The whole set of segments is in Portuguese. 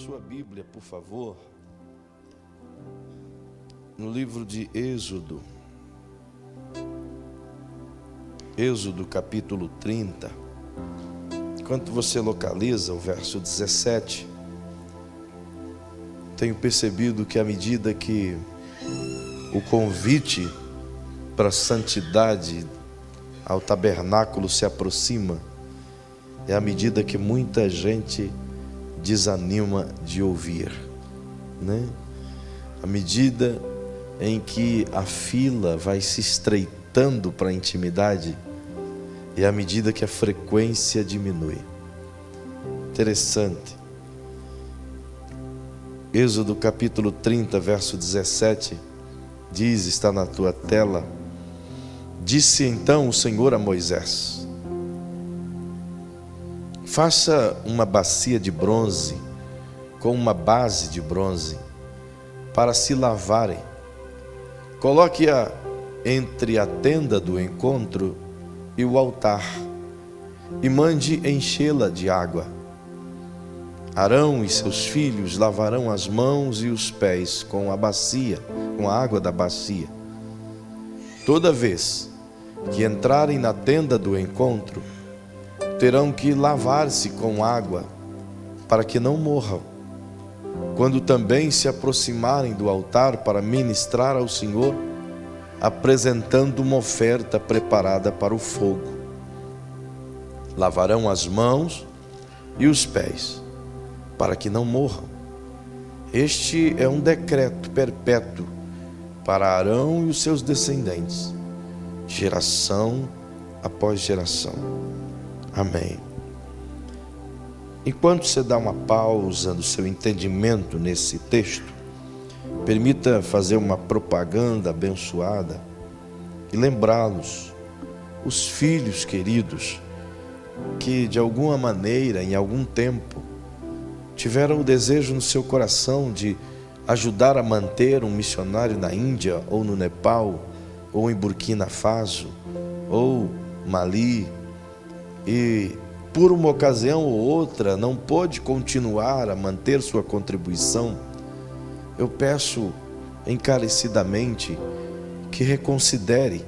sua Bíblia, por favor, no livro de Êxodo. Êxodo capítulo 30. Enquanto você localiza o verso 17, tenho percebido que à medida que o convite para a santidade ao tabernáculo se aproxima, é à medida que muita gente desanima de ouvir, né? À medida em que a fila vai se estreitando para a intimidade, e à medida que a frequência diminui. Interessante. Êxodo capítulo 30, verso 17, diz, está na tua tela: disse então o Senhor a Moisés: faça uma bacia de bronze com uma base de bronze para se lavarem. Coloque-a entre a tenda do encontro e o altar e mande enchê-la de água. Arão e seus filhos lavarão as mãos e os pés com a bacia, com a água da bacia. Toda vez que entrarem na tenda do encontro, terão que lavar-se com água, para que não morram. Quando também se aproximarem do altar para ministrar ao Senhor, apresentando uma oferta preparada para o fogo, lavarão as mãos e os pés, para que não morram. Este é um decreto perpétuo para Arão e os seus descendentes, geração após geração. Amém. Enquanto você dá uma pausa no seu entendimento nesse texto, permita fazer uma propaganda abençoada e lembrá-los, os filhos queridos, que de alguma maneira, em algum tempo, tiveram o desejo no seu coração de ajudar a manter um missionário na Índia, ou no Nepal, ou em Burkina Faso, ou Mali, e por uma ocasião ou outra não pôde continuar a manter sua contribuição, eu peço encarecidamente que reconsidere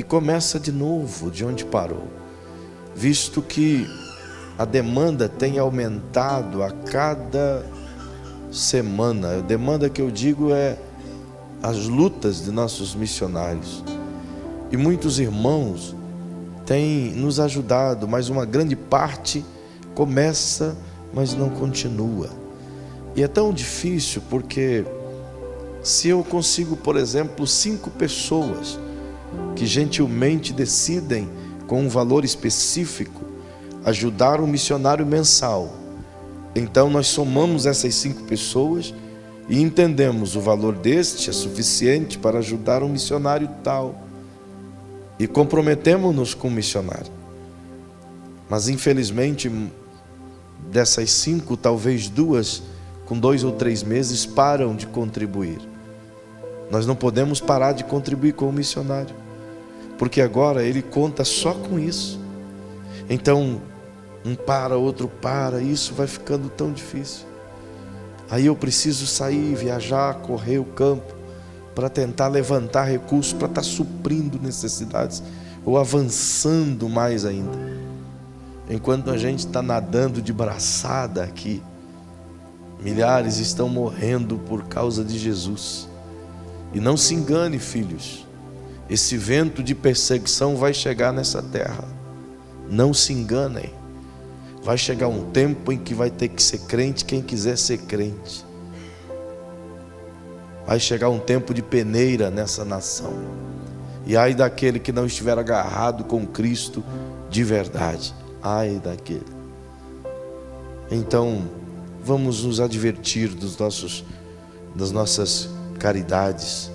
e comece de novo de onde parou, visto que a demanda tem aumentado a cada semana. A demanda que eu digo é as lutas de nossos missionários, e muitos irmãos têm nos ajudado, mas uma grande parte começa, mas não continua. E é tão difícil, porque se eu consigo, por exemplo, 5 pessoas que gentilmente decidem, com um valor específico, ajudar um missionário mensal, então nós somamos essas 5 pessoas e entendemos o valor deste é suficiente para ajudar um missionário tal, e comprometemos-nos com o missionário. Mas infelizmente, dessas 5, talvez 2, com 2 ou 3 meses, param de contribuir. Nós não podemos parar de contribuir com o missionário, porque agora ele conta só com isso. Então, um para, outro para, isso vai ficando tão difícil. Aí eu preciso sair, viajar, correr o campo, para tentar levantar recursos, para estar suprindo necessidades, ou avançando mais ainda. Enquanto a gente está nadando de braçada aqui, milhares estão morrendo por causa de Jesus. E não se engane, filhos, esse vento de perseguição vai chegar nessa terra. Não se enganem. Vai chegar um tempo em que vai ter que ser crente quem quiser ser crente. Vai chegar um tempo de peneira nessa nação. E ai daquele que não estiver agarrado com Cristo de verdade. Ai daquele. Então, vamos nos advertir das nossas caridades.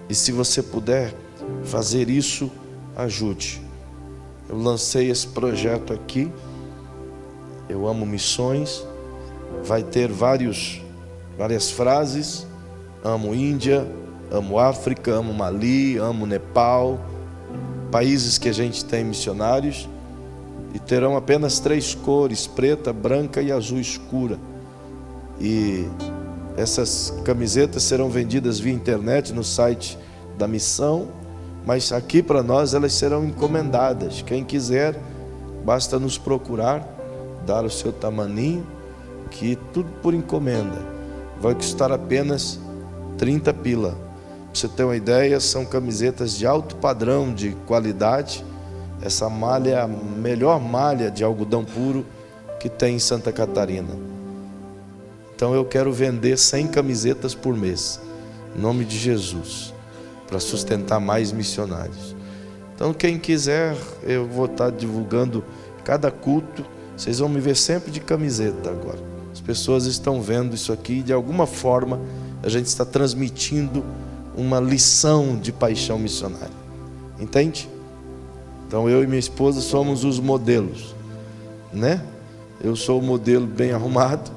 E se você puder fazer isso, ajude. Eu lancei esse projeto aqui. Eu amo missões. Vai ter várias frases. Amo Índia, amo África, amo Mali, amo Nepal, países que a gente tem missionários, e terão apenas 3 cores: preta, branca e azul escura. E essas camisetas serão vendidas via internet no site da missão, mas aqui para nós elas serão encomendadas. Quem quiser, basta nos procurar, dar o seu tamaninho, que tudo por encomenda. Vai custar apenas 30 pila. Para você ter uma ideia, são camisetas de alto padrão de qualidade. Essa malha é a melhor malha de algodão puro que tem em Santa Catarina. Então eu quero vender 100 camisetas por mês, em nome de Jesus, para sustentar mais missionários. Então quem quiser, eu vou estar divulgando cada culto. Vocês vão me ver sempre de camiseta agora. As pessoas estão vendo isso aqui, de alguma forma a gente está transmitindo uma lição de paixão missionária. Entende? Então eu e minha esposa somos os modelos, né? Eu sou o modelo bem arrumado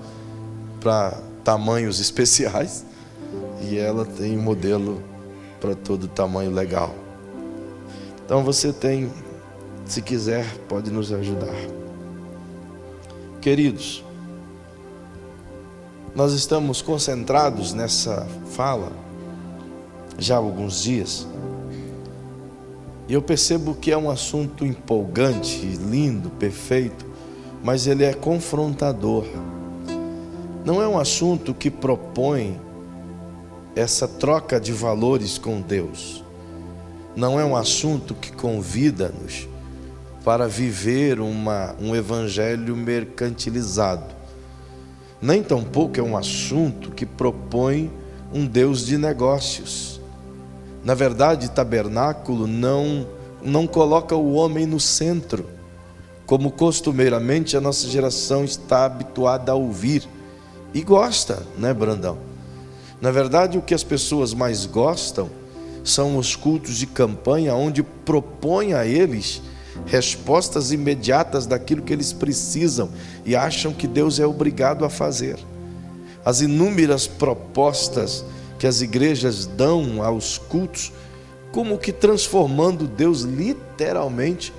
para tamanhos especiais e ela tem um modelo para todo tamanho legal. Então você tem, se quiser, pode nos ajudar. Queridos, nós estamos concentrados nessa fala já há alguns dias, e eu percebo que é um assunto empolgante, lindo, perfeito, mas ele é confrontador. Não é um assunto que propõe essa troca de valores com Deus. Não é um assunto que convida-nos para viver um evangelho mercantilizado. Nem tampouco é um assunto que propõe um Deus de negócios. Na verdade, tabernáculo não coloca o homem no centro, como costumeiramente a nossa geração está habituada a ouvir. E gosta, né, Brandão? Na verdade, o que as pessoas mais gostam são os cultos de campanha, onde propõe a eles respostas imediatas daquilo que eles precisam e acham que Deus é obrigado a fazer. As inúmeras propostas que as igrejas dão aos cultos, como que transformando Deus literalmente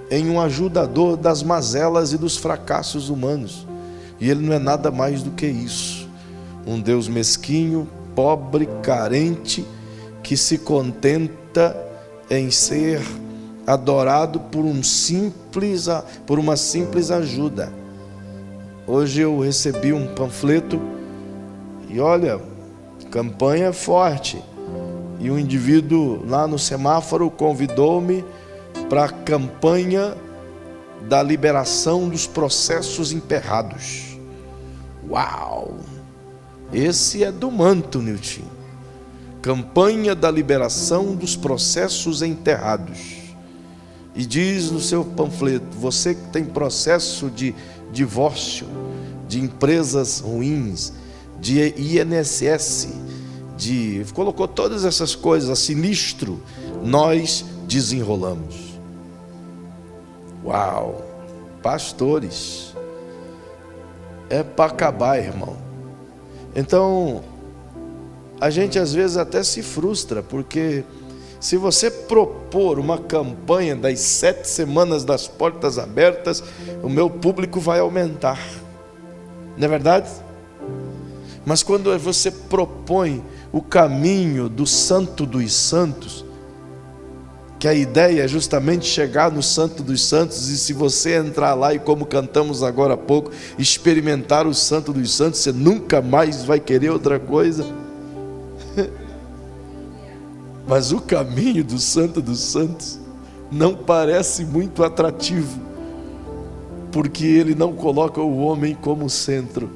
em um ajudador das mazelas e dos fracassos humanos. E Ele não é nada mais do que isso. Um Deus mesquinho, pobre, carente, que se contenta em ser adorado por uma simples ajuda. Hoje eu recebi um panfleto e olha, campanha forte. E um indivíduo lá no semáforo convidou-me para a campanha da liberação dos processos emperrados. Uau! Esse é do manto, Nilton. Campanha da liberação dos processos enterrados. E diz no seu panfleto: você que tem processo de divórcio, de empresas ruins, de INSS, colocou todas essas coisas, a sinistro, nós desenrolamos. Uau! Pastores, é para acabar, irmão. Então, a gente às vezes até se frustra, porque se você propor uma campanha das 7 semanas das portas abertas, o meu público vai aumentar. Não é verdade? Mas quando você propõe o caminho do Santo dos Santos, que a ideia é justamente chegar no Santo dos Santos, e se você entrar lá e, como cantamos agora há pouco, experimentar o Santo dos Santos, você nunca mais vai querer outra coisa. Mas o caminho do Santo dos Santos não parece muito atrativo, porque ele não coloca o homem como centro,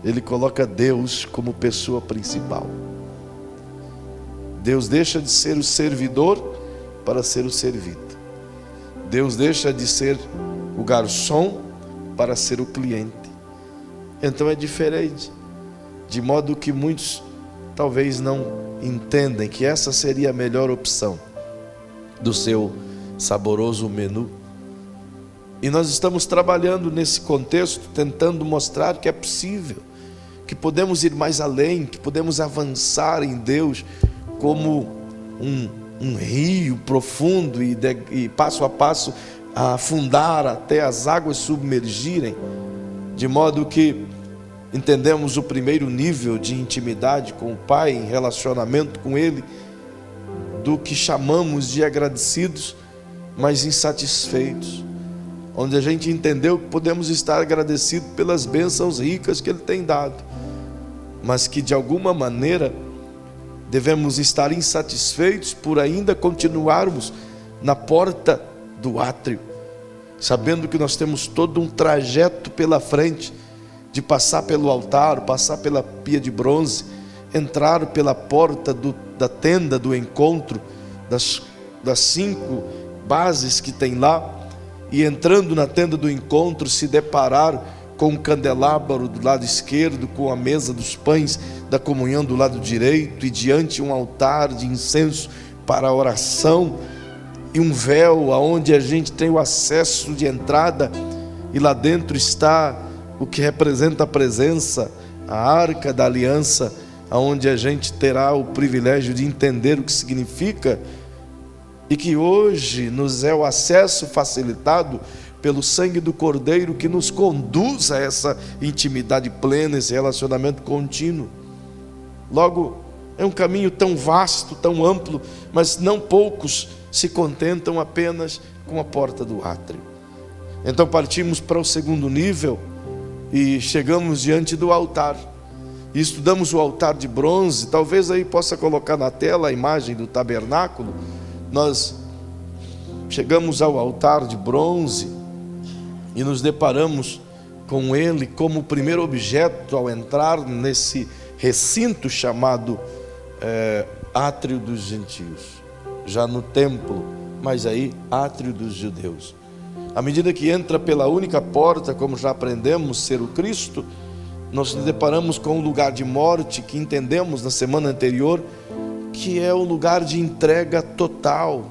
ele coloca Deus como pessoa principal. Deus deixa de ser o servidor para ser o servido. Deus deixa de ser o garçom para ser o cliente. Então é diferente, de modo que muitos talvez não entendem que essa seria a melhor opção do seu saboroso menu. E nós estamos trabalhando nesse contexto, tentando mostrar que é possível, que podemos ir mais além, que podemos avançar em Deus como um rio profundo e passo a passo afundar até as águas submergirem, de modo que entendemos o primeiro nível de intimidade com o Pai, em relacionamento com Ele, do que chamamos de agradecidos, mas insatisfeitos, onde a gente entendeu que podemos estar agradecidos pelas bênçãos ricas que Ele tem dado, mas que de alguma maneira devemos estar insatisfeitos por ainda continuarmos na porta do átrio, sabendo que nós temos todo um trajeto pela frente, de passar pelo altar, passar pela pia de bronze, entrar pela porta da tenda do encontro, das 5 bases que tem lá, e entrando na tenda do encontro, se deparar com um candelabro do lado esquerdo, com a mesa dos pães da comunhão do lado direito, e diante um altar de incenso para a oração, e um véu aonde a gente tem o acesso de entrada, e lá dentro está o que representa a presença, a arca da aliança, aonde a gente terá o privilégio de entender o que significa, e que hoje nos é o acesso facilitado pelo sangue do Cordeiro, que nos conduz a essa intimidade plena, esse relacionamento contínuo. Logo, é um caminho tão vasto, tão amplo, mas não poucos se contentam apenas com a porta do átrio. Então partimos para o segundo nível e chegamos diante do altar. E estudamos o altar de bronze. Talvez aí possa colocar na tela a imagem do tabernáculo. Nós chegamos ao altar de bronze e nos deparamos com ele como o primeiro objeto ao entrar nesse recinto chamado átrio dos gentios, já no templo, mas aí átrio dos judeus. À medida que entra pela única porta, como já aprendemos, ser o Cristo, nós nos deparamos com um lugar de morte que entendemos na semana anterior, que é o lugar de entrega total.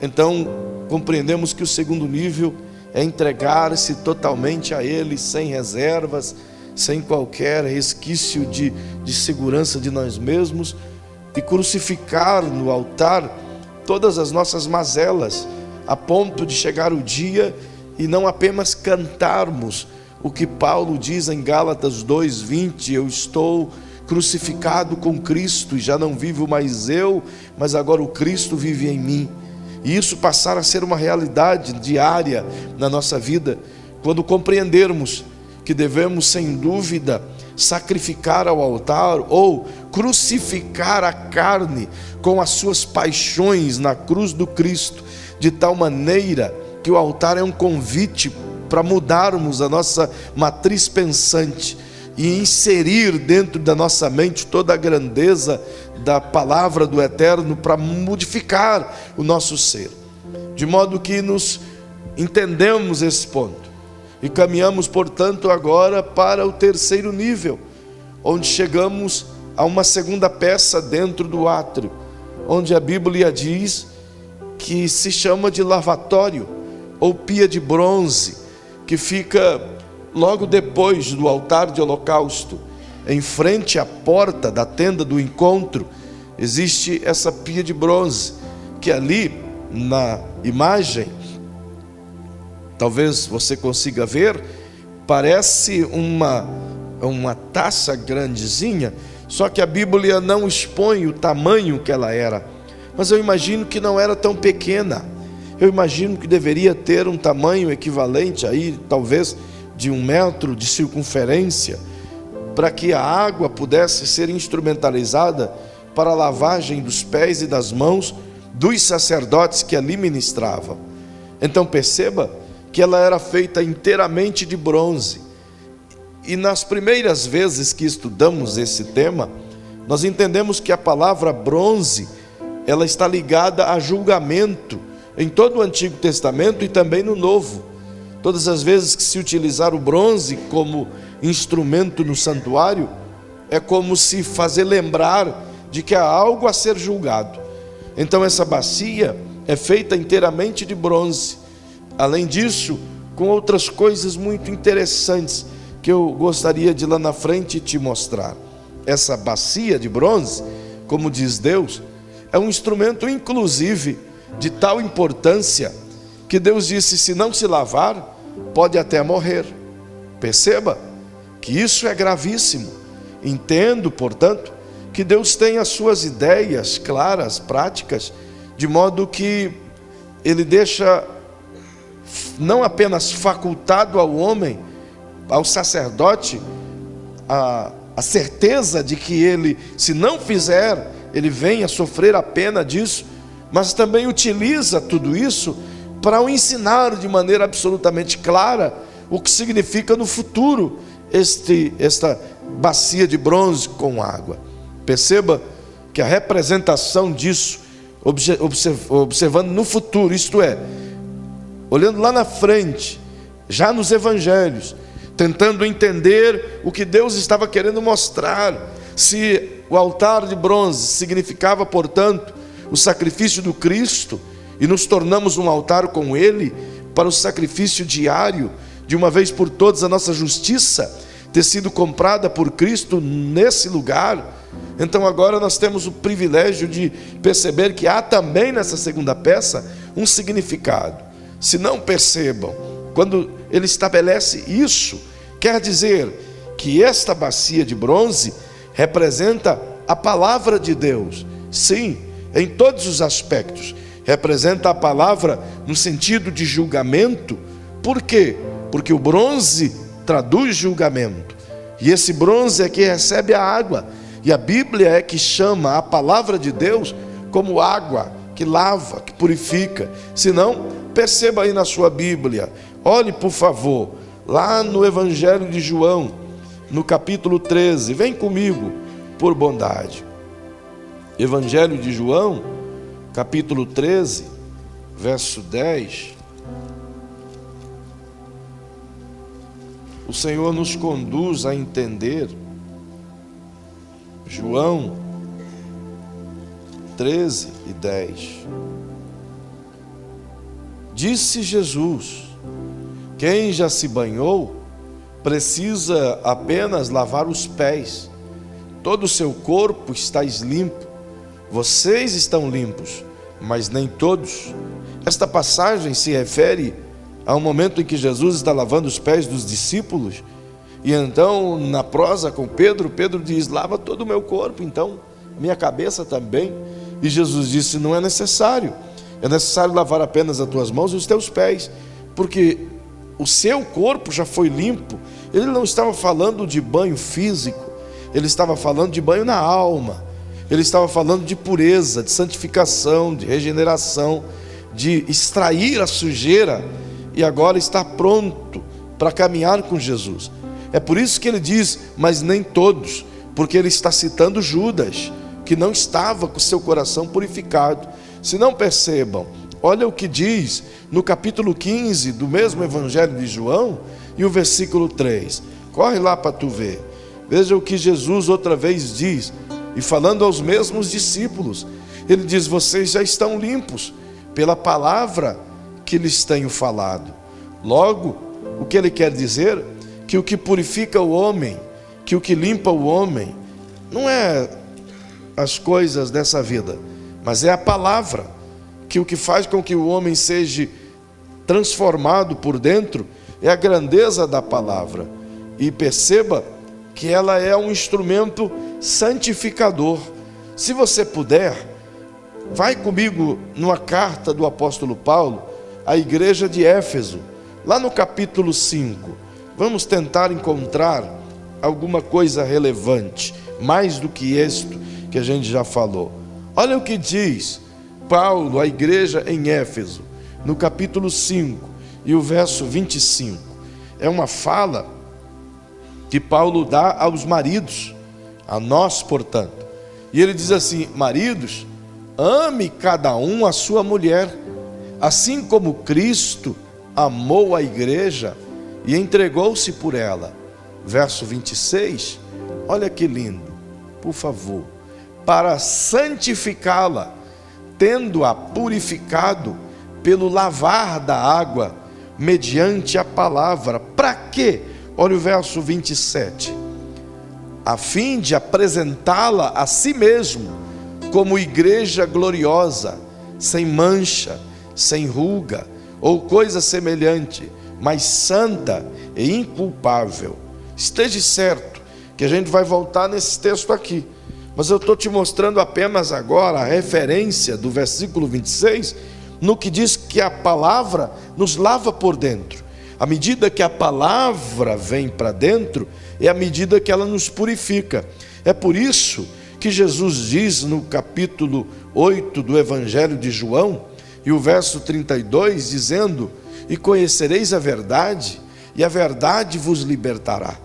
Então compreendemos que o segundo nível é entregar-se totalmente a Ele, sem reservas, sem qualquer resquício de segurança de nós mesmos, e crucificar no altar todas as nossas mazelas, a ponto de chegar o dia e não apenas cantarmos o que Paulo diz em Gálatas 2:20, eu estou crucificado com Cristo e já não vivo mais eu, mas agora o Cristo vive em mim. E isso passar a ser uma realidade diária na nossa vida, quando compreendermos que devemos, sem dúvida, sacrificar ao altar ou crucificar a carne com as suas paixões na cruz do Cristo, de tal maneira que o altar é um convite para mudarmos a nossa matriz pensante e inserir dentro da nossa mente toda a grandeza da palavra do Eterno para modificar o nosso ser, de modo que nos entendemos esse ponto e caminhamos, portanto, agora para o terceiro nível, onde chegamos a uma segunda peça dentro do átrio, onde a Bíblia diz que se chama de lavatório ou pia de bronze, que fica logo depois do altar de holocausto, em frente à porta da tenda do encontro. Existe essa pia de bronze, que ali na imagem, talvez você consiga ver, parece uma taça grandezinha, só que a Bíblia não expõe o tamanho que ela era, mas eu imagino que não era tão pequena. Eu imagino que deveria ter um tamanho equivalente aí, talvez de 1 metro de circunferência, para que a água pudesse ser instrumentalizada para a lavagem dos pés e das mãos dos sacerdotes que ali ministravam. Então perceba que ela era feita inteiramente de bronze. E nas primeiras vezes que estudamos esse tema, nós entendemos que a palavra bronze, ela está ligada a julgamento em todo o Antigo Testamento e também no Novo. Todas as vezes que se utilizar o bronze como instrumento no santuário, é como se fazer lembrar de que há algo a ser julgado. Então essa bacia é feita inteiramente de bronze. Além disso, com outras coisas muito interessantes que eu gostaria de lá na frente te mostrar. Essa bacia de bronze, como diz Deus, é um instrumento inclusive de tal importância que Deus disse: se não se lavar, pode até morrer. Perceba que isso é gravíssimo. Entendo, portanto, que Deus tem as suas ideias claras, práticas, de modo que Ele deixa não apenas facultado ao homem, ao sacerdote, a certeza de que ele, se não fizer, ele venha sofrer a pena disso, mas também utiliza tudo isso para o ensinar de maneira absolutamente clara o que significa no futuro esta bacia de bronze com água. Perceba que a representação disso, observando no futuro, isto é, olhando lá na frente, já nos evangelhos, tentando entender o que Deus estava querendo mostrar. Se o altar de bronze significava, portanto, o sacrifício do Cristo, e nos tornamos um altar com Ele, para o sacrifício diário, de uma vez por todas a nossa justiça ter sido comprada por Cristo nesse lugar, então agora nós temos o privilégio de perceber que há também nessa segunda peça um significado. Se não percebam, quando ele estabelece isso, quer dizer que esta bacia de bronze representa a palavra de Deus. Sim, em todos os aspectos. Representa a palavra no sentido de julgamento. Por quê? Porque o bronze traduz julgamento. E esse bronze é que recebe a água. E a Bíblia é que chama a palavra de Deus como água, que lava, que purifica. Se não, perceba aí na sua Bíblia. Olhe, por favor, lá no Evangelho de João, no capítulo 13. Vem comigo, por bondade. Evangelho de João, capítulo 13, verso 10. O Senhor nos conduz a entender. João 13 e 10. Disse Jesus: quem já se banhou precisa apenas lavar os pés. Todo o seu corpo está limpo. Vocês estão limpos, mas nem todos. Esta passagem se refere ao momento em que Jesus está lavando os pés dos discípulos. E então, na prosa com Pedro, Pedro diz: lava todo o meu corpo, então minha cabeça também. E Jesus disse: não é necessário. É necessário lavar apenas as tuas mãos e os teus pés, porque o seu corpo já foi limpo. Ele não estava falando de banho físico, ele estava falando de banho na alma. Ele estava falando de pureza, de santificação, de regeneração, de extrair a sujeira e agora estar pronto para caminhar com Jesus. É por isso que ele diz: mas nem todos, porque ele está citando Judas, que não estava com seu coração purificado. Se não percebam, olha o que diz no capítulo 15 do mesmo Evangelho de João e o versículo 3. Corre lá para tu ver. Veja o que Jesus outra vez diz, e falando aos mesmos discípulos, ele diz: vocês já estão limpos pela palavra que lhes tenho falado. Logo, o que ele quer dizer? Que o que purifica o homem, que o que limpa o homem, não é as coisas dessa vida, mas é a palavra, que o que faz com que o homem seja transformado por dentro é a grandeza da palavra. E perceba que ela é um instrumento santificador. Se você puder, vai comigo numa carta do apóstolo Paulo à igreja de Éfeso, lá no capítulo 5. Vamos tentar encontrar alguma coisa relevante, mais do que isto que a gente já falou. Olha o que diz Paulo à igreja em Éfeso, no capítulo 5 e o verso 25. É uma fala que Paulo dá aos maridos, a nós, portanto. E ele diz assim: maridos, ame cada um a sua mulher, assim como Cristo amou a igreja e entregou-se por ela. Verso 26, olha que lindo, por favor. Para santificá-la, tendo-a purificado pelo lavar da água, mediante a palavra. Para quê? Olha o verso 27. A fim de apresentá-la a si mesmo como igreja gloriosa, sem mancha, sem ruga ou coisa semelhante, mas santa e inculpável. esteja certo que a gente vai voltar nesse texto aqui, mas eu estou te mostrando apenas agora a referência do versículo 26, no que diz que a palavra nos lava por dentro. À medida que a palavra vem para dentro, é à medida que ela nos purifica. É por isso que Jesus diz no capítulo 8 do Evangelho de João, e o verso 32, dizendo: e conhecereis a verdade, e a verdade vos libertará.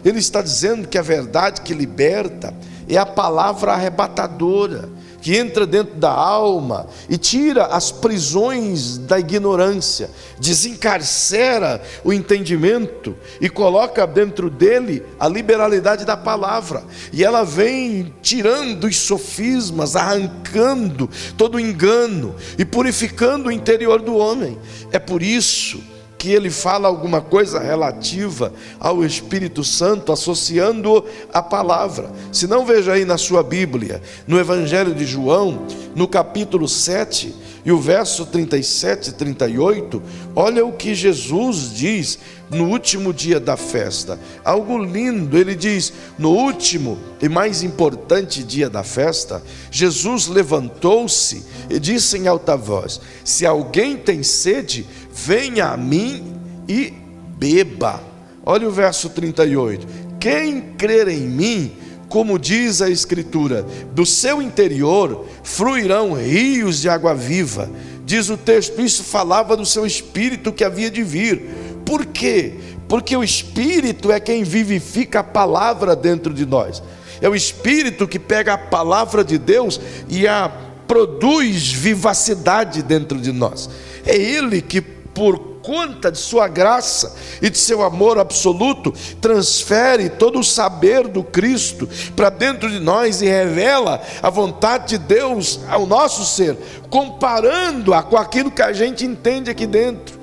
Ele está dizendo que a verdade que liberta é a palavra arrebatadora, que entra dentro da alma e tira as prisões da ignorância, desencarcera o entendimento e coloca dentro dele a liberalidade da palavra. E ela vem tirando os sofismas, arrancando todo o engano e purificando o interior do homem. É por isso que ele fala alguma coisa relativa ao Espírito Santo, associando-o à palavra. Se não, veja aí na sua Bíblia, no Evangelho de João, no capítulo 7, e o verso 37 e 38, olha o que Jesus diz no último dia da festa. Algo lindo, ele diz: no último e mais importante dia da festa, Jesus levantou-se e disse em alta voz: se alguém tem sede, venha a mim e beba. Olha o verso 38. Quem crer em mim, como diz a Escritura, do seu interior fluirão rios de água viva. Diz o texto, isso falava do seu Espírito que havia de vir. Por quê? Porque o Espírito é quem vivifica a palavra dentro de nós. É o Espírito que pega a palavra de Deus e a produz vivacidade dentro de nós. É Ele que, por conta de sua graça e de seu amor absoluto, transfere todo o saber do Cristo para dentro de nós e revela a vontade de Deus ao nosso ser, comparando-a com aquilo que a gente entende aqui dentro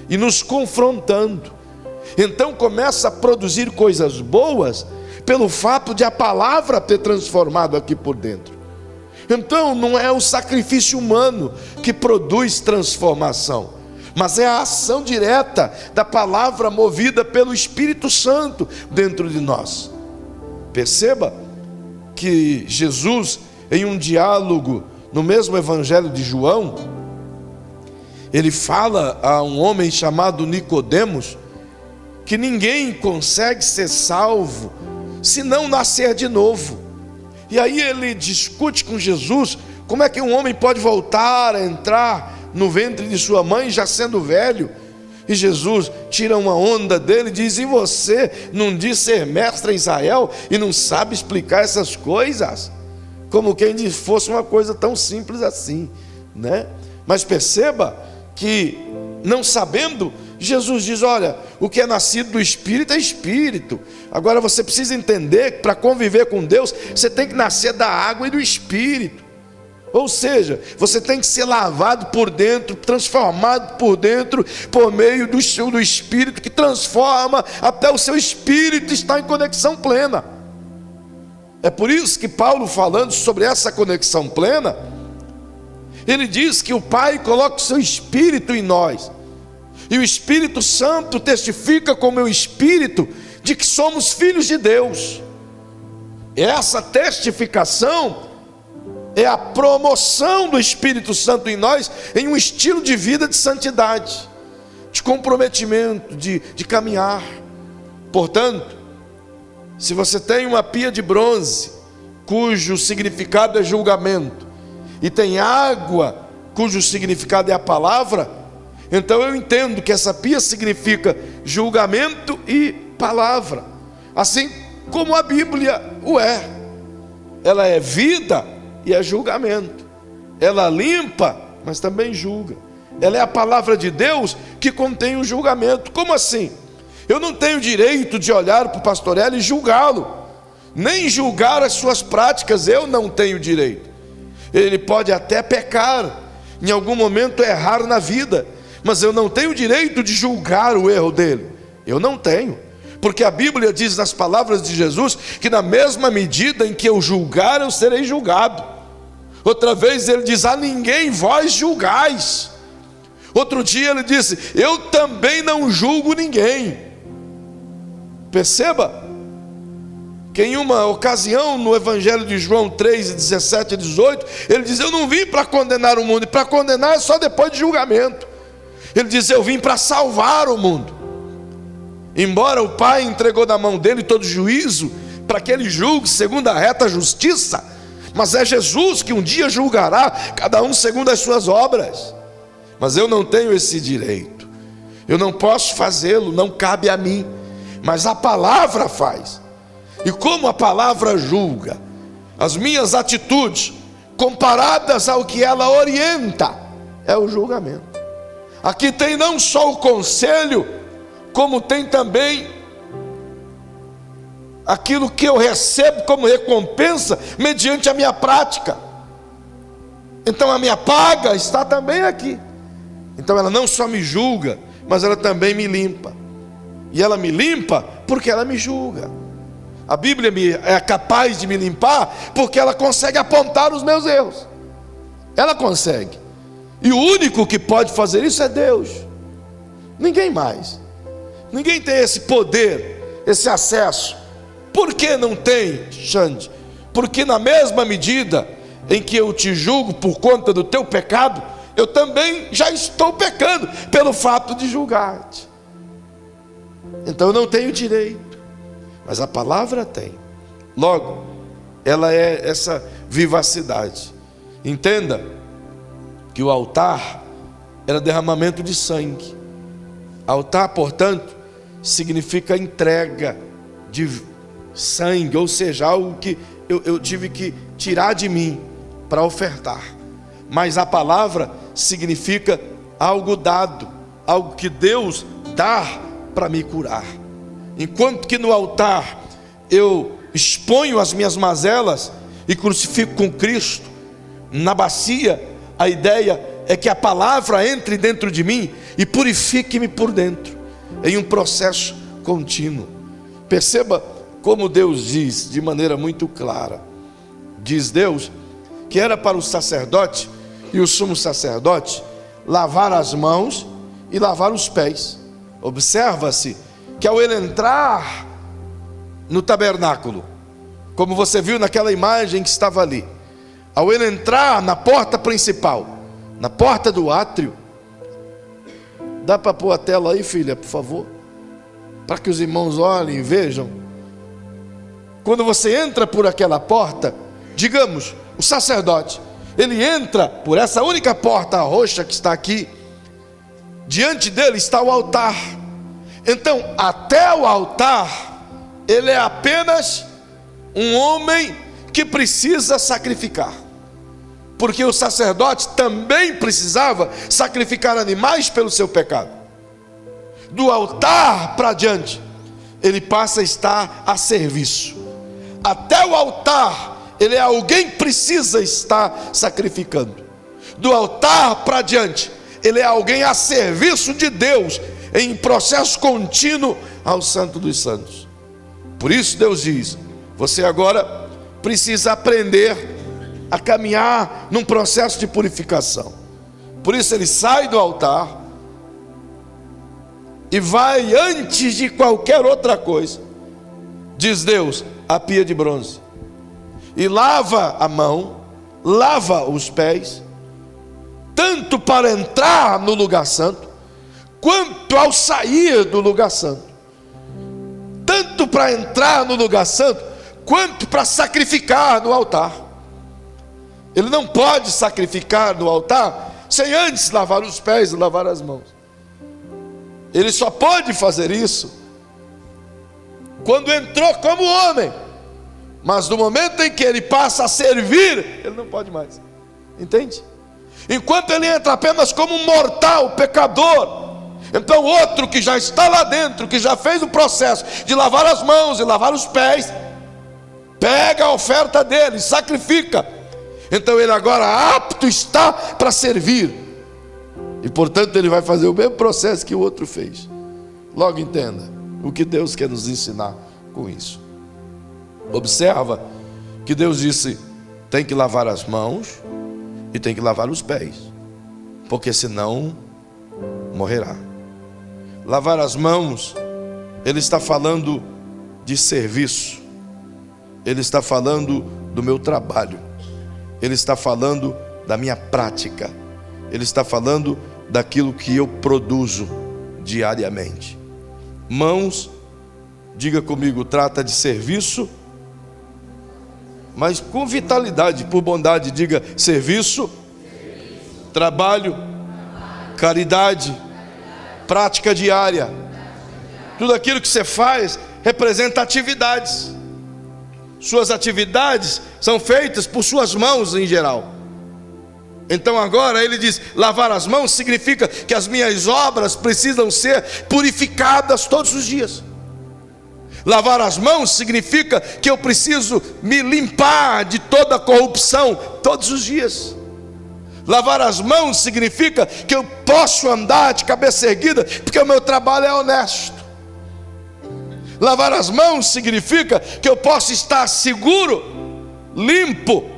e nos confrontando. Então começa a produzir coisas boas pelo fato de a palavra ter transformado aqui por dentro. Então não é o sacrifício humano que produz transformação, mas é a ação direta da palavra movida pelo Espírito Santo dentro de nós. Perceba que Jesus, em um diálogo no mesmo Evangelho de João, ele fala a um homem chamado Nicodemos que ninguém consegue ser salvo se não nascer de novo. E aí ele discute com Jesus como é que um homem pode voltar a entrar no ventre de sua mãe já sendo velho. E Jesus tira uma onda dele e diz: e você não diz ser mestre em Israel e não sabe explicar essas coisas? Como quem fosse uma coisa tão simples assim, né? Mas perceba que, não sabendo, Jesus diz: olha, o que é nascido do Espírito é Espírito. Agora você precisa entender que para conviver com Deus, você tem que nascer da água e do Espírito. Ou seja, você tem que ser lavado por dentro, transformado por dentro, por meio do Espírito que transforma, até o seu espírito estar em conexão plena. É por isso que Paulo, falando sobre essa conexão plena, ele diz que o Pai coloca o seu Espírito em nós, e o Espírito Santo testifica com o meu espírito de que somos filhos de Deus. Essa testificação é a promoção do Espírito Santo em nós, em um estilo de vida de santidade, de comprometimento, de caminhar. Portanto, se você tem uma pia de bronze, cujo significado é julgamento, e tem água, cujo significado é a palavra, então eu entendo que essa pia significa julgamento e palavra, assim como a Bíblia o é. Ela é vida e é julgamento. Ela limpa, mas também julga. Ela é a palavra de Deus que contém o julgamento. Como assim? Eu não tenho direito de olhar para o pastor Hélio e julgá-lo, nem julgar as suas práticas. Eu não tenho direito. Ele pode até pecar, em algum momento errar na vida, mas eu não tenho direito de julgar o erro dele. Eu não tenho, porque a Bíblia diz nas palavras de Jesus que na mesma medida em que eu julgar, eu serei julgado. Outra vez ele diz: a ninguém vós julgais. Outro dia ele disse: eu também não julgo ninguém. Perceba que em uma ocasião no Evangelho de João 3, 17 e 18, ele diz: eu não vim para condenar o mundo, e para condenar é só depois de julgamento. Ele diz: eu vim para salvar o mundo. Embora o Pai entregou na mão dele todo juízo, para que ele julgue segundo a reta justiça, mas é Jesus que um dia julgará cada um segundo as suas obras. Mas eu não tenho esse direito, eu não posso fazê-lo, não cabe a mim, mas a palavra faz. E como a palavra julga, as minhas atitudes comparadas ao que ela orienta, é o julgamento. Aqui tem não só o conselho, como tem também aquilo que eu recebo como recompensa mediante a minha prática. Então a minha paga está também aqui. Então ela não só me julga, mas ela também me limpa. E ela me limpa porque ela me julga. A Bíblia é capaz de me limpar porque ela consegue apontar os meus erros. Ela consegue. E o único que pode fazer isso é Deus. Ninguém mais. Ninguém tem esse poder, esse acesso. Por que não tem, Xande? Porque na mesma medida em que eu te julgo por conta do teu pecado, eu também já estou pecando pelo fato de julgar-te. Então eu não tenho direito, mas a palavra tem. Logo, ela é essa vivacidade. Entenda que o altar era derramamento de sangue. Altar, portanto, significa entrega de sangue, ou seja, algo que eu tive que tirar de mim para ofertar. Mas a palavra significa algo dado, algo que Deus dá para me curar. Enquanto que no altar eu exponho as minhas mazelas e crucifico com Cristo, na bacia a ideia é que a palavra entre dentro de mim e purifique-me por dentro, em um processo contínuo. Perceba como Deus diz de maneira muito clara. Diz Deus que era para o sacerdote e o sumo sacerdote lavar as mãos e lavar os pés. Observa-se que ao ele entrar no tabernáculo, como você viu naquela imagem que estava ali, ao ele entrar na porta principal, na porta do átrio, dá para pôr a tela aí, filha, por favor, para que os irmãos olhem e vejam. Quando você entra por aquela porta, digamos, o sacerdote, ele entra por essa única porta roxa que está aqui, diante dele está o altar. Então, até o altar, ele é apenas um homem que precisa sacrificar, porque o sacerdote também precisava sacrificar animais pelo seu pecado. Do altar para diante, ele passa a estar a serviço. Até o altar, ele é alguém que precisa estar sacrificando. Do altar para diante, ele é alguém a serviço de Deus, em processo contínuo ao Santo dos Santos. Por isso Deus diz: você agora precisa aprender a caminhar num processo de purificação. Por isso ele sai do altar e vai, antes de qualquer outra coisa, diz Deus, a pia de bronze, e lava a mão, lava os pés, tanto para entrar no lugar santo, quanto ao sair do lugar santo. Tanto para entrar no lugar santo, quanto para sacrificar no altar. Ele não pode sacrificar no altar sem antes lavar os pés e lavar as mãos. Ele só pode fazer isso quando entrou como homem. Mas no momento em que ele passa a servir, ele não pode mais. Entende? Enquanto ele entra apenas como um mortal, pecador, então outro que já está lá dentro, que já fez o processo de lavar as mãos e lavar os pés, pega a oferta dele, sacrifica. Então ele agora apto está para servir. E portanto ele vai fazer o mesmo processo que o outro fez. Logo entenda o que Deus quer nos ensinar com isso. Observa que Deus disse: tem que lavar as mãos e tem que lavar os pés, porque senão morrerá. Lavar as mãos, ele está falando de serviço, ele está falando do meu trabalho, ele está falando da minha prática, ele está falando daquilo que eu produzo diariamente. Mãos, diga comigo, trata de serviço, mas com vitalidade, por bondade, diga serviço, trabalho, caridade, prática diária. Tudo aquilo que você faz representa atividades. Suas atividades são feitas por suas mãos em geral. Então agora ele diz, lavar as mãos significa que as minhas obras precisam ser purificadas todos os dias. Lavar as mãos significa que eu preciso me limpar de toda a corrupção todos os dias. Lavar as mãos significa que eu posso andar de cabeça erguida, porque o meu trabalho é honesto. Lavar as mãos significa que eu posso estar seguro, limpo,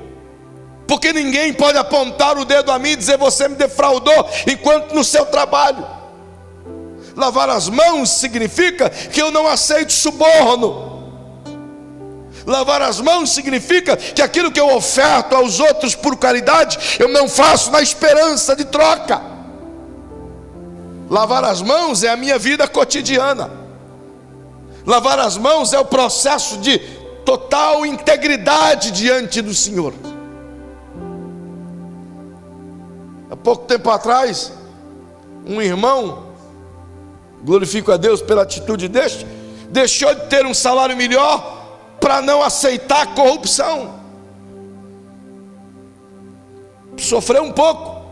porque ninguém pode apontar o dedo a mim e dizer, você me defraudou, enquanto no seu trabalho. Lavar as mãos significa que eu não aceito suborno. Lavar as mãos significa que aquilo que eu oferto aos outros por caridade, eu não faço na esperança de troca. Lavar as mãos é a minha vida cotidiana. Lavar as mãos é o processo de total integridade diante do Senhor. Há pouco tempo atrás, um irmão, glorifico a Deus pela atitude deste, deixou de ter um salário melhor para não aceitar a corrupção. Sofreu um pouco,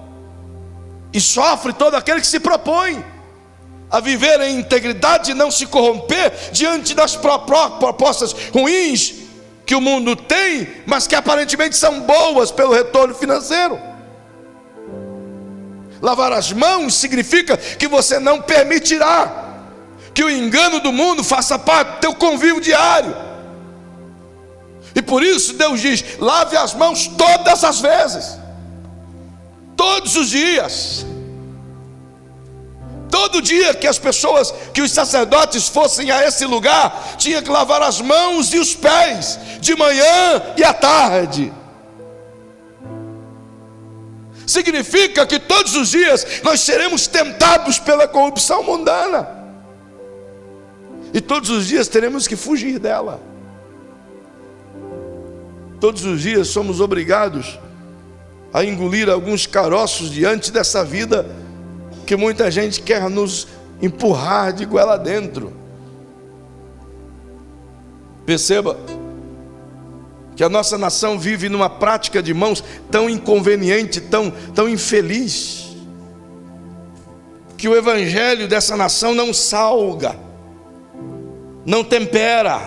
e sofre todo aquele que se propõe a viver em integridade e não se corromper diante das propostas ruins que o mundo tem, mas que aparentemente são boas pelo retorno financeiro. Lavar as mãos significa que você não permitirá que o engano do mundo faça parte do teu convívio diário. E por isso Deus diz, lave as mãos todas as vezes, todos os dias. Todo dia que as pessoas, que os sacerdotes fossem a esse lugar, tinha que lavar as mãos e os pés, de manhã e à tarde. Significa que todos os dias nós seremos tentados pela corrupção mundana, e todos os dias teremos que fugir dela. Todos os dias somos obrigados a engolir alguns caroços diante dessa vida que muita gente quer nos empurrar de goela dentro. Perceba que a nossa nação vive numa prática de mãos tão inconveniente, tão infeliz, que o evangelho dessa nação não salga, não tempera.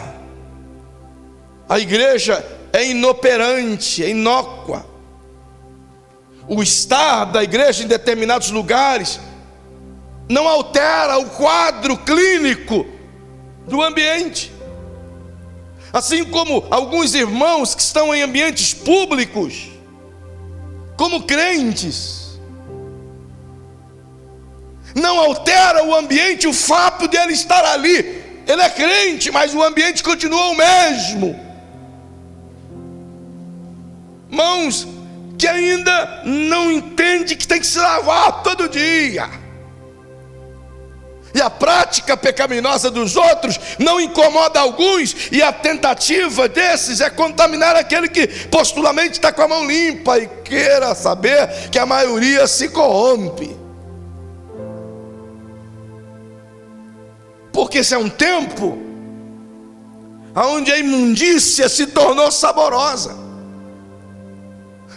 A igreja é inoperante, é inócua. O estar da igreja em determinados lugares não altera o quadro clínico do ambiente. Assim como alguns irmãos que estão em ambientes públicos, como crentes, não altera o ambiente o fato de ele estar ali. Ele é crente, mas o ambiente continua o mesmo. Mãos que ainda não entende que tem que se lavar todo dia. E a prática pecaminosa dos outros não incomoda alguns, e a tentativa desses é contaminar aquele que postulamente está com a mão limpa e queira saber que a maioria se corrompe. Porque esse é um tempo onde a imundícia se tornou saborosa,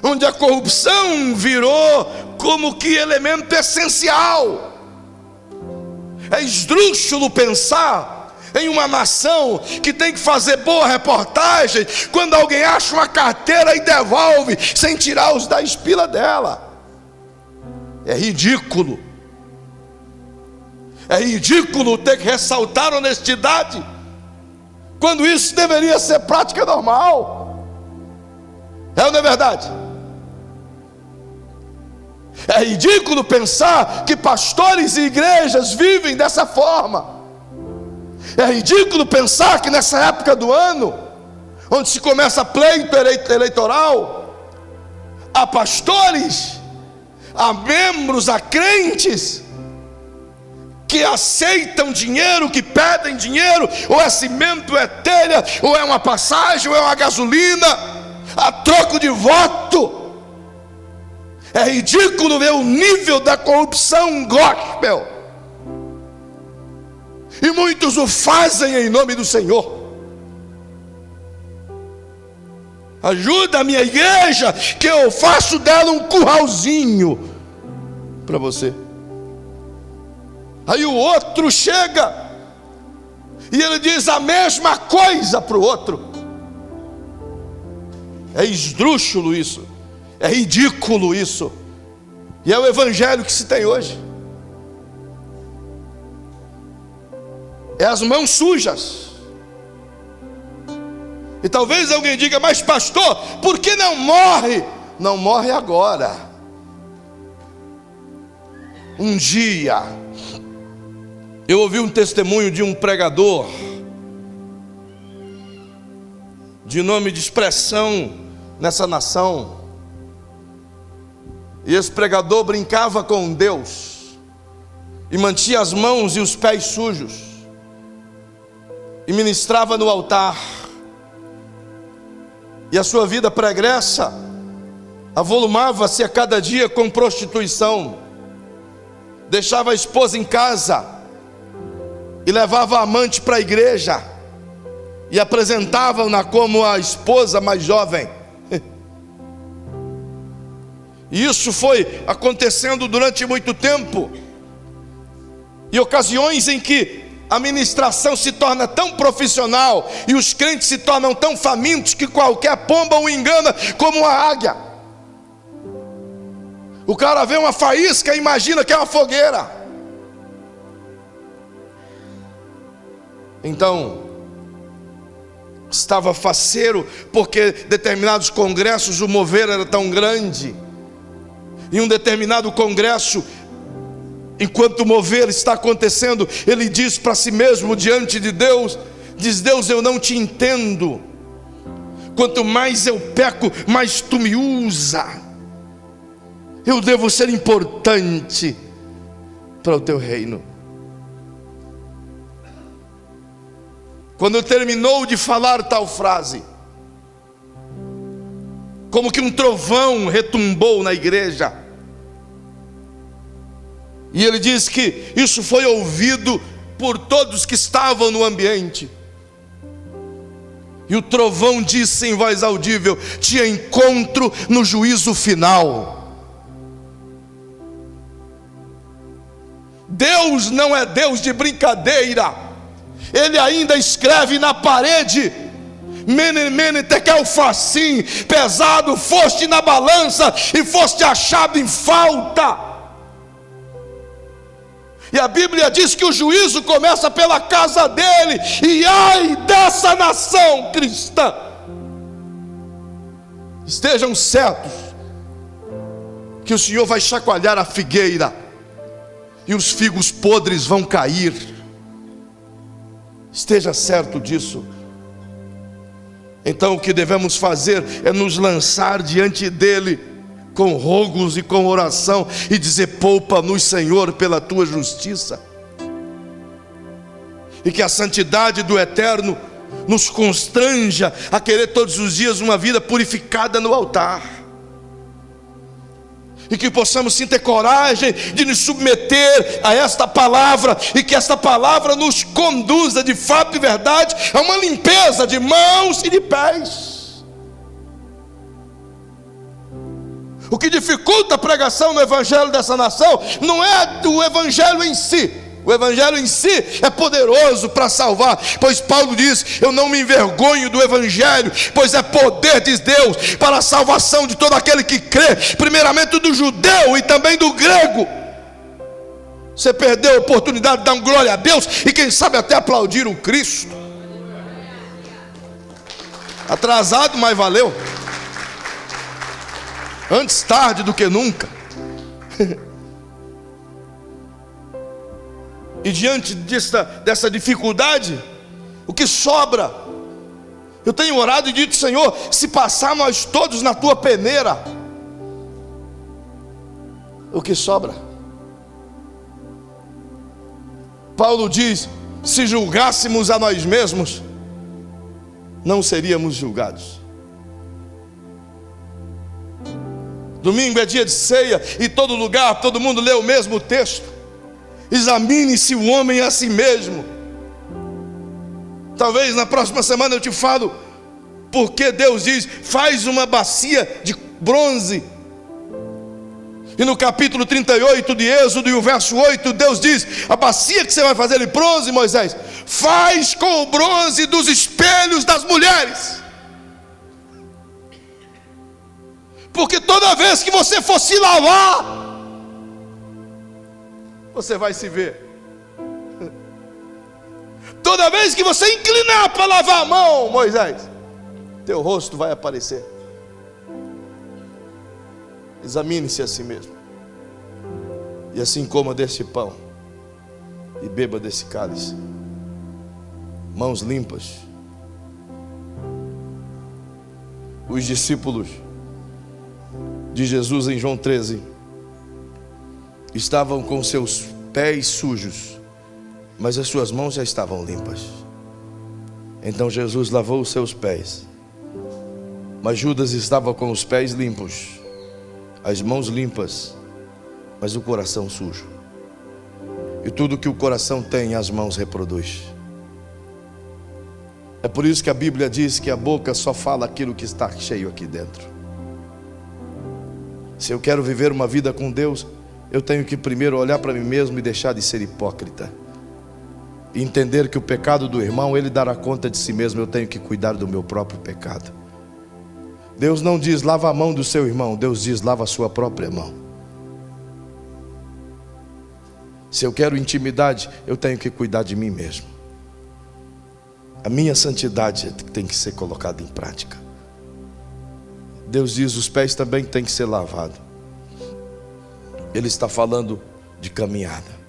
onde a corrupção virou como que elemento essencial. É esdrúxulo pensar em uma nação que tem que fazer boa reportagem quando alguém acha uma carteira e devolve sem tirar os 10 pila dela. É ridículo. É ridículo ter que ressaltar honestidade quando isso deveria ser prática normal. É ou não é verdade? É ridículo pensar que pastores e igrejas vivem dessa forma. É ridículo pensar que nessa época do ano, onde se começa pleito eleitoral, há pastores, há membros, há crentes que aceitam dinheiro, que pedem dinheiro, ou é cimento, ou é telha, ou é uma passagem, ou é uma gasolina, a troco de voto. É ridículo ver o nível da corrupção gospel, e muitos o fazem em nome do Senhor. Ajuda a minha igreja, que eu faço dela um curralzinho para você. Aí o outro chega e ele diz a mesma coisa para o outro. É esdrúxulo isso, é ridículo isso, e é o evangelho que se tem hoje. É as mãos sujas. E talvez alguém diga: mas pastor, por que não morre? Não morre agora. Um dia eu ouvi um testemunho de um pregador de nome de expressão nessa nação. E esse pregador brincava com Deus e mantinha as mãos e os pés sujos e ministrava no altar. E a sua vida pregressa avolumava-se a cada dia com prostituição. Deixava a esposa em casa e levava a amante para a igreja e apresentava-na como a esposa mais jovem. E isso foi acontecendo durante muito tempo, e ocasiões em que a ministração se torna tão profissional e os crentes se tornam tão famintos que qualquer pomba o engana como uma águia. O cara vê uma faísca e imagina que é uma fogueira. Então, estava faceiro, porque determinados congressos o mover era tão grande. Em um determinado congresso, enquanto o mover está acontecendo, ele diz para si mesmo diante de Deus, diz: Deus, eu não te entendo. Quanto mais eu peco, mais tu me usa. Eu devo ser importante para o teu reino. Quando terminou de falar tal frase, como que um trovão retumbou na igreja. E ele diz que isso foi ouvido por todos que estavam no ambiente. E o trovão disse em voz audível: te encontro no juízo final. Deus não é Deus de brincadeira. Ele ainda escreve na parede: mene, mene, tekel, facim, pesado foste na balança e foste achado em falta. E a Bíblia diz que o juízo começa pela casa dele. E ai dessa nação cristã. Estejam certos que o Senhor vai chacoalhar a figueira e os figos podres vão cair. Esteja certo disso. Então o que devemos fazer é nos lançar diante dele com rogos e com oração e dizer: poupa-nos, Senhor, pela tua justiça. E que a santidade do Eterno nos constranja a querer todos os dias uma vida purificada no altar. E que possamos sim ter coragem de nos submeter a esta palavra, e que esta palavra nos conduza de fato e verdade a uma limpeza de mãos e de pés. O que dificulta a pregação no evangelho dessa nação não é o evangelho em si. O evangelho em si é poderoso para salvar, pois Paulo diz: eu não me envergonho do evangelho, pois é poder de Deus para a salvação de todo aquele que crê, primeiramente do judeu e também do grego. Você perdeu a oportunidade de dar glória a Deus e quem sabe até aplaudir o Cristo. Atrasado, mas valeu. Antes tarde do que nunca. E diante dessa dificuldade, o que sobra? Eu tenho orado e dito: Senhor, se passar nós todos na tua peneira, o que sobra? Paulo diz: se julgássemos a nós mesmos, não seríamos julgados. Domingo é dia de ceia, e todo lugar, todo mundo lê o mesmo texto. Examine-se o homem a si mesmo. Talvez na próxima semana eu te falo porque Deus diz: faz uma bacia de bronze. E no capítulo 38 de Êxodo, e o verso 8, Deus diz: a bacia que você vai fazer de bronze, Moisés, faz com o bronze dos espelhos das mulheres. Porque toda vez que você for se lavar, você vai se ver. Toda vez que você inclinar para lavar a mão, Moisés, teu rosto vai aparecer. Examine-se a si mesmo, e assim coma desse pão e beba desse cálice, mãos limpas. Os discípulos de Jesus em João 13 estavam com seus pés sujos, mas as suas mãos já estavam limpas. Então Jesus lavou os seus pés, mas Judas estava com os pés limpos, as mãos limpas, mas o coração sujo. E tudo que o coração tem, as mãos reproduz. É por isso que a Bíblia diz que a boca só fala aquilo que está cheio aqui dentro. Se eu quero viver uma vida com Deus, eu tenho que primeiro olhar para mim mesmo e deixar de ser hipócrita, e entender que o pecado do irmão, ele dará conta de si mesmo. Eu tenho que cuidar do meu próprio pecado. Deus não diz lava a mão do seu irmão, Deus diz lava a sua própria mão. Se eu quero intimidade, eu tenho que cuidar de mim mesmo. A minha santidade tem que ser colocada em prática. Deus diz: os pés também têm que ser lavados. Ele está falando de caminhada.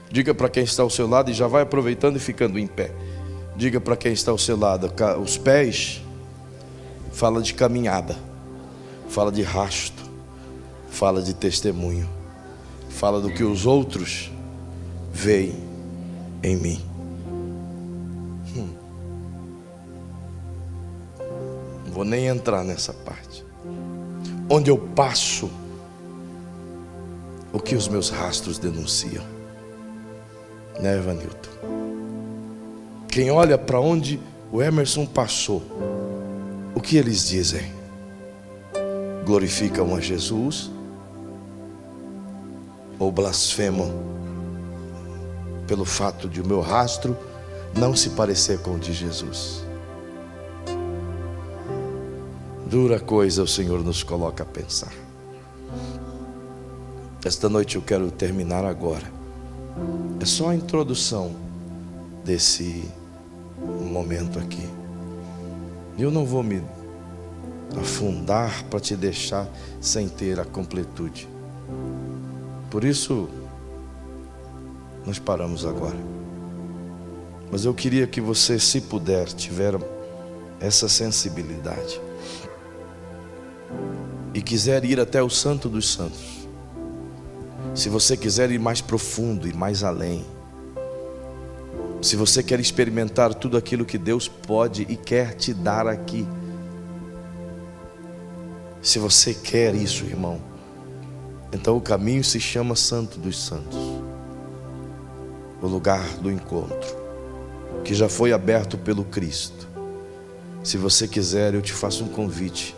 Diga para quem está ao seu lado, e já vai aproveitando e ficando em pé. Diga para quem está ao seu lado: os pés fala de caminhada, fala de rasto, fala de testemunho, fala do que os outros veem em mim. Não vou nem entrar nessa parte. Onde eu passo, o que os meus rastros denunciam, né, Evanilton? Quem olha para onde o Emerson passou, o que eles dizem? Glorificam a Jesus ou blasfemam pelo fato de o meu rastro não se parecer com o de Jesus? Dura coisa o Senhor nos coloca a pensar. Esta noite eu quero terminar agora. É só a introdução desse momento aqui. Eu não vou me afundar para te deixar sem ter a completude. Por isso, nós paramos agora. Mas eu queria que você, se puder, tiver essa sensibilidade e quiser ir até o Santo dos Santos, se você quiser ir mais profundo e mais além, se você quer experimentar tudo aquilo que Deus pode e quer te dar aqui, se você quer isso, irmão, então o caminho se chama Santo dos Santos, o lugar do encontro, que já foi aberto pelo Cristo. Se você quiser, eu te faço um convite.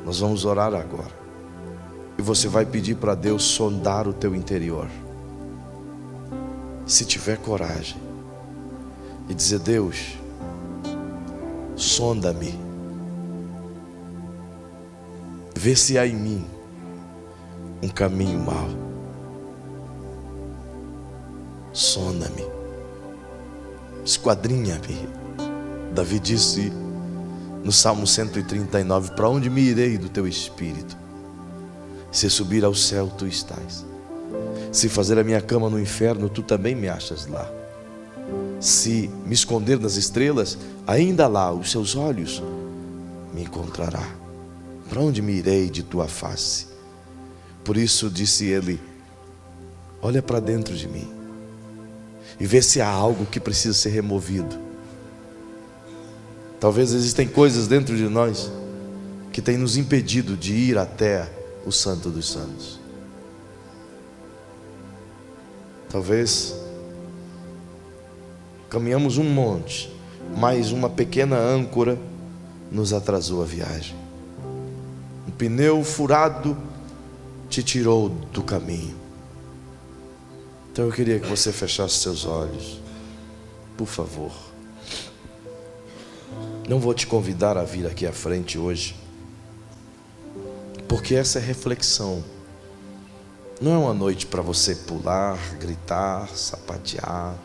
Nós vamos orar agora, e você vai pedir para Deus sondar o teu interior, se tiver coragem, e dizer: Deus, sonda-me, vê se há em mim um caminho mau, sonda-me, esquadrinha-me. Davi disse no Salmo 139: para onde me irei do teu Espírito? Se subir ao céu, tu estás. Se fazer a minha cama no inferno, tu também me achas lá. Se me esconder nas estrelas, ainda lá os seus olhos me encontrará. Para onde me irei de tua face? Por isso disse ele: olha para dentro de mim e vê se há algo que precisa ser removido. Talvez existem coisas dentro de nós que têm nos impedido de ir até o Santo dos Santos. Talvez caminhamos um monte, mas uma pequena âncora nos atrasou a viagem. Um pneu furado te tirou do caminho. Então eu queria que você fechasse seus olhos, por favor. Não vou te convidar a vir aqui à frente hoje, porque essa é reflexão. Não é uma noite para você pular, gritar, sapatear.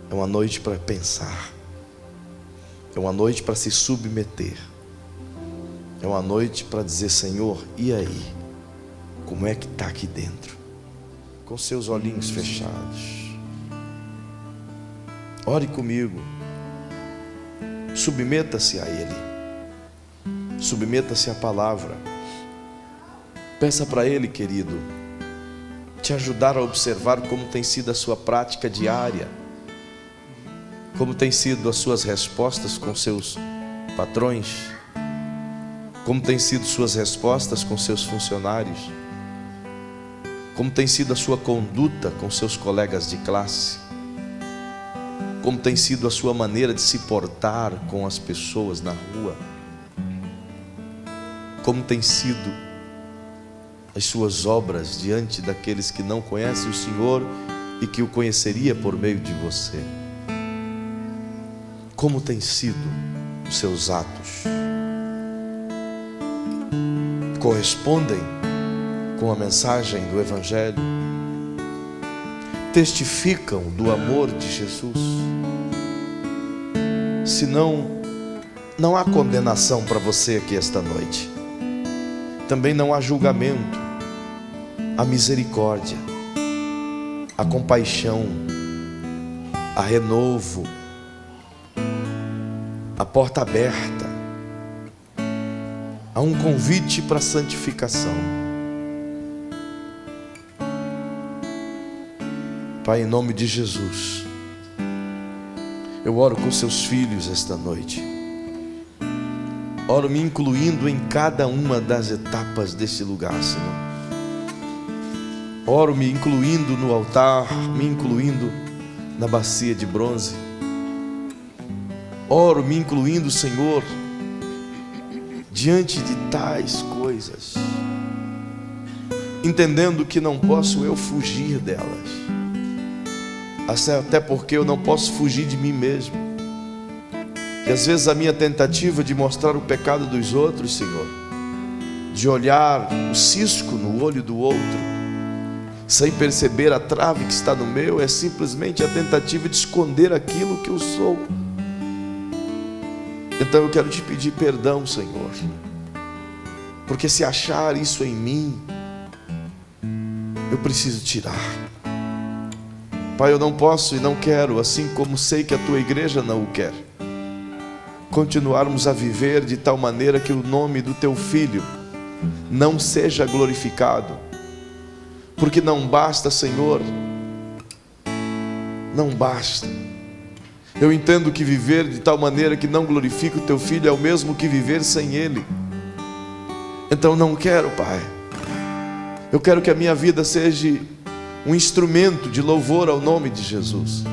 É uma noite para pensar. É uma noite para se submeter. É uma noite para dizer: Senhor, e aí? Como é que está aqui dentro? Com seus olhinhos fechados. Ore comigo. Submeta-se a Ele. Submeta-se à palavra. Peça para Ele, querido, te ajudar a observar como tem sido a sua prática diária, como tem sido as suas respostas com seus patrões, como tem sido suas respostas com seus funcionários, como tem sido a sua conduta com seus colegas de classe, como tem sido a sua maneira de se portar com as pessoas na rua, como tem sido as suas obras diante daqueles que não conhecem o Senhor e que o conheceria por meio de você. Como tem sido os seus atos? Correspondem com a mensagem do Evangelho? Testificam do amor de Jesus? Se não, não há condenação para você aqui esta noite. Também não há julgamento. A misericórdia, a compaixão, a renovo, a porta aberta. Há um convite para a santificação. Pai, em nome de Jesus, eu oro com seus filhos esta noite. Oro me incluindo em cada uma das etapas desse lugar, Senhor. Oro me incluindo no altar, me incluindo na bacia de bronze. Oro me incluindo, Senhor, diante de tais coisas, entendendo que não posso eu fugir delas, até porque eu não posso fugir de mim mesmo. E às vezes a minha tentativa de mostrar o pecado dos outros, Senhor, de olhar o cisco no olho do outro, sem perceber a trave que está no meu, é simplesmente a tentativa de esconder aquilo que eu sou. Então eu quero te pedir perdão, Senhor, porque se achar isso em mim, eu preciso tirar. Pai, eu não posso e não quero, assim como sei que a tua igreja não o quer, continuarmos a viver de tal maneira que o nome do teu Filho não seja glorificado. Porque não basta, Senhor, não basta. Eu entendo que viver de tal maneira que não glorifica o teu Filho é o mesmo que viver sem Ele. Então não quero, Pai. Eu quero que a minha vida seja um instrumento de louvor ao nome de Jesus.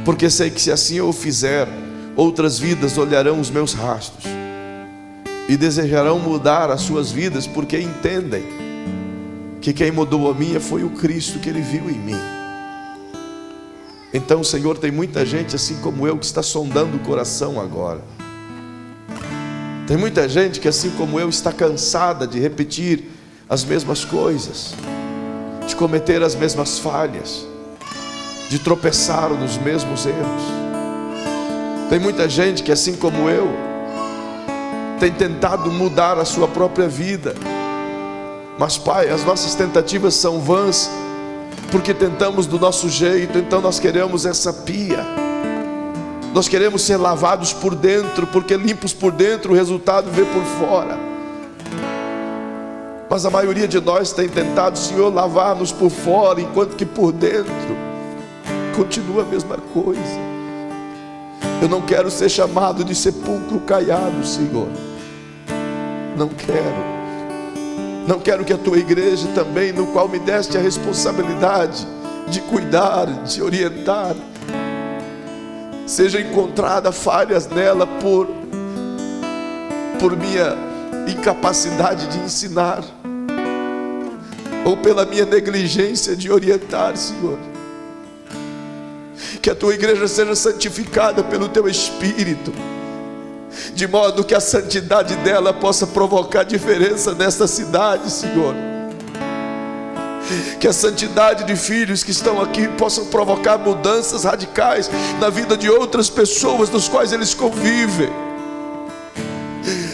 Porque sei que se assim eu o fizer, outras vidas olharão os meus rastros e desejarão mudar as suas vidas, porque entendem que quem mudou a minha foi o Cristo que Ele viu em mim. Então, Senhor, tem muita gente assim como eu que está sondando o coração agora. Tem muita gente que assim como eu está cansada de repetir as mesmas coisas, de cometer as mesmas falhas, de tropeçar nos mesmos erros. Tem muita gente que assim como eu tem tentado mudar a sua própria vida, Mas, Pai, as nossas tentativas são vãs, porque tentamos do nosso jeito. Então nós queremos essa pia, nós queremos ser lavados por dentro, porque limpos por dentro, o resultado vê por fora. Mas a maioria de nós tem tentado, Senhor, lavar-nos por fora, enquanto que por dentro continua a mesma coisa. Eu não quero ser chamado de sepulcro caiado, Senhor. Não quero. Não quero que a tua igreja também, no qual me deste a responsabilidade de cuidar, de orientar, seja encontrada falhas nela por minha incapacidade de ensinar, ou pela minha negligência de orientar, Senhor. Que a tua igreja seja santificada pelo teu Espírito, de modo que a santidade dela possa provocar diferença nesta cidade, Senhor. Que a santidade de filhos que estão aqui possam provocar mudanças radicais na vida de outras pessoas dos quais eles convivem.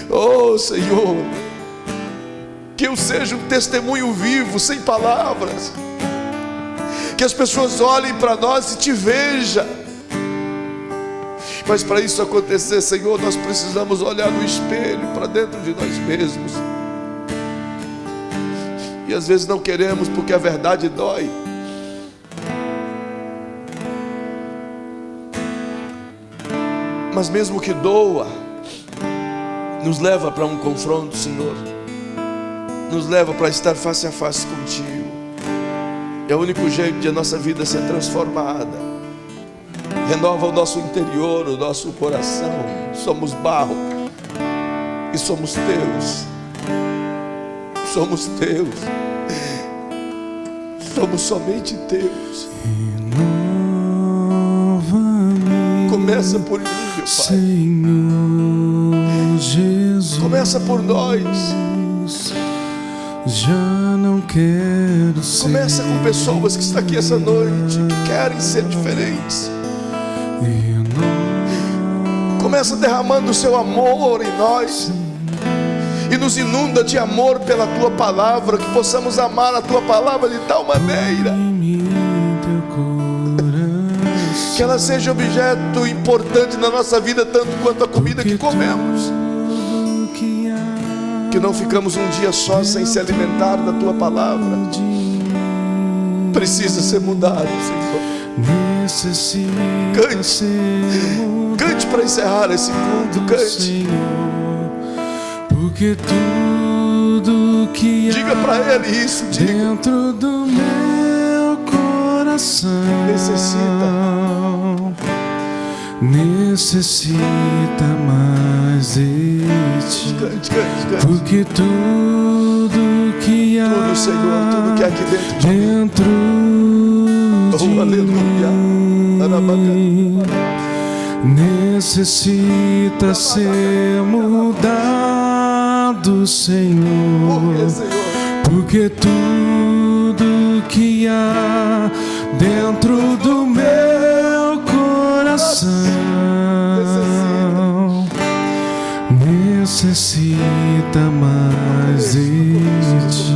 Oh, Senhor, que eu seja um testemunho vivo, sem palavras, que as pessoas olhem para nós e te vejam. Mas para isso acontecer, Senhor, nós precisamos olhar no espelho, para dentro de nós mesmos. E às vezes não queremos, porque a verdade dói. Mas mesmo que doa, nos leva para um confronto, Senhor. Nos leva para estar face a face contigo. É o único jeito de a nossa vida ser transformada. Renova o nosso interior, o nosso coração. Somos barro e somos teus. Somos teus. Somos somente teus. Começa por mim, meu Pai. Senhor Jesus, começa por nós. Já não quero ser. Começa com pessoas que estão aqui essa noite, que querem ser diferentes. Começa derramando o seu amor em nós e nos inunda de amor pela tua palavra, que possamos amar a tua palavra de tal maneira que ela seja objeto importante na nossa vida, tanto quanto a comida que comemos. Que não ficamos um dia só sem se alimentar da tua palavra. Precisa ser mudado, Senhor. Cante, cante para encerrar esse culto, cante. Porque tudo que diga para Ele isso, diga. Dentro do meu coração necessita mais de ti. Cante, cante, cante. Porque tudo que há, tudo, Senhor, tudo que há aqui dentro de mim necessita ser mudado, Senhor. Porque tudo que há dentro do meu coração necessita mais de ti.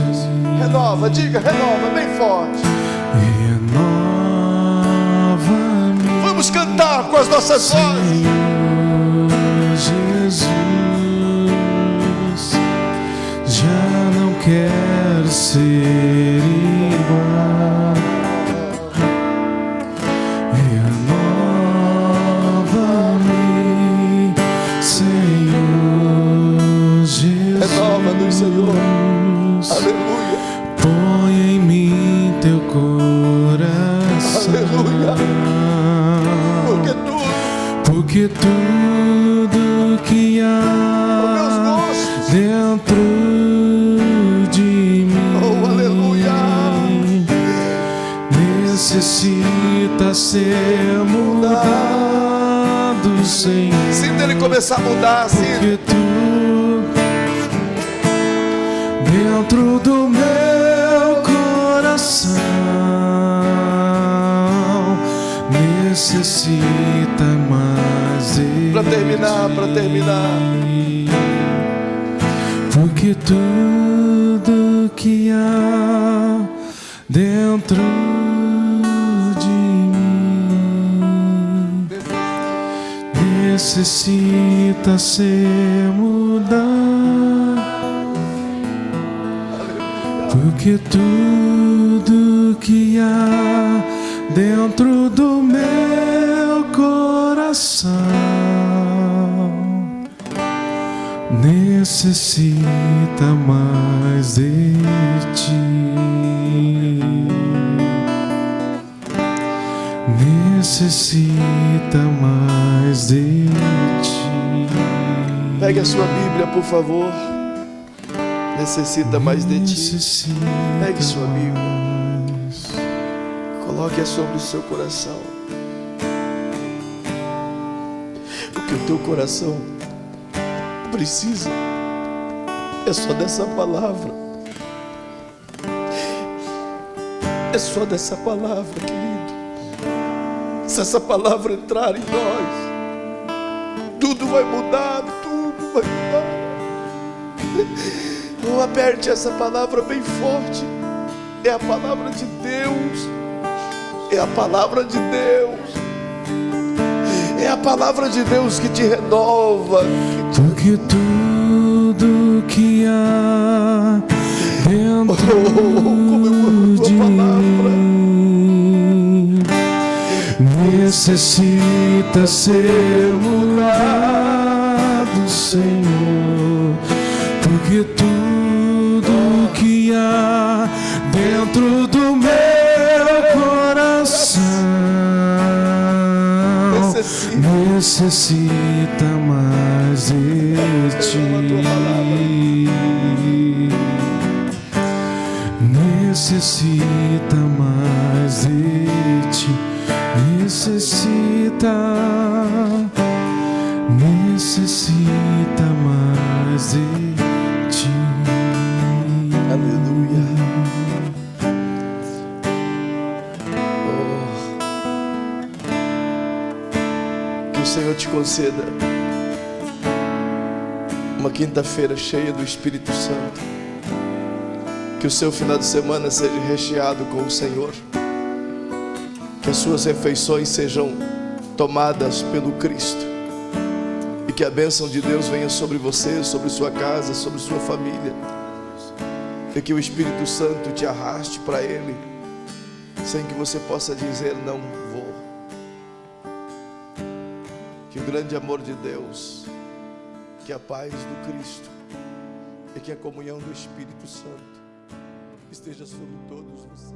Renova, diga, renova, bem forte. Renova-me. Vamos cantar com as nossas vozes. Jesus, já não quero ser igual. Renova-me, Senhor Jesus. Renova-nos, Senhor. Aleluia. Põe em mim teu coração. Aleluia. Porque tudo que há dentro de mim, oh, aleluia, necessita ser mudado, Senhor. Sinta Ele começar a mudar, assim. Porque tu dentro do meu coração necessita mais de para terminar. porque tudo que há dentro de mim necessita ser mudado, porque tudo que há dentro do meu coração necessita mais de ti, necessita mais de ti. Pegue a sua Bíblia, por favor. Necessita mais de ti. Pegue sua Bíblia, coloque-a sobre o seu coração. O que o teu coração precisa é só dessa palavra. É só dessa palavra, querido. Se essa palavra entrar em nós, tudo vai mudar, tudo vai mudar. Não aperte essa palavra bem forte. É a palavra de Deus. É a palavra de Deus. É a palavra de Deus que te renova. Porque tudo que há dentro de mim necessita ser mudado, Senhor. Porque tudo que há dentro do meu coração necessita mais de ti, necessita mais de ti, necessita mais de ti. Aleluia. Que o Senhor te conceda uma quinta-feira cheia do Espírito Santo. Que o seu final de semana seja recheado com o Senhor. Que as suas refeições sejam tomadas pelo Cristo. E que a bênção de Deus venha sobre você, sobre sua casa, sobre sua família. E que o Espírito Santo te arraste para Ele, sem que você possa dizer não vou. Que o grande amor de Deus, que a paz do Cristo e que a comunhão do Espírito Santo esteja sobre todos vocês.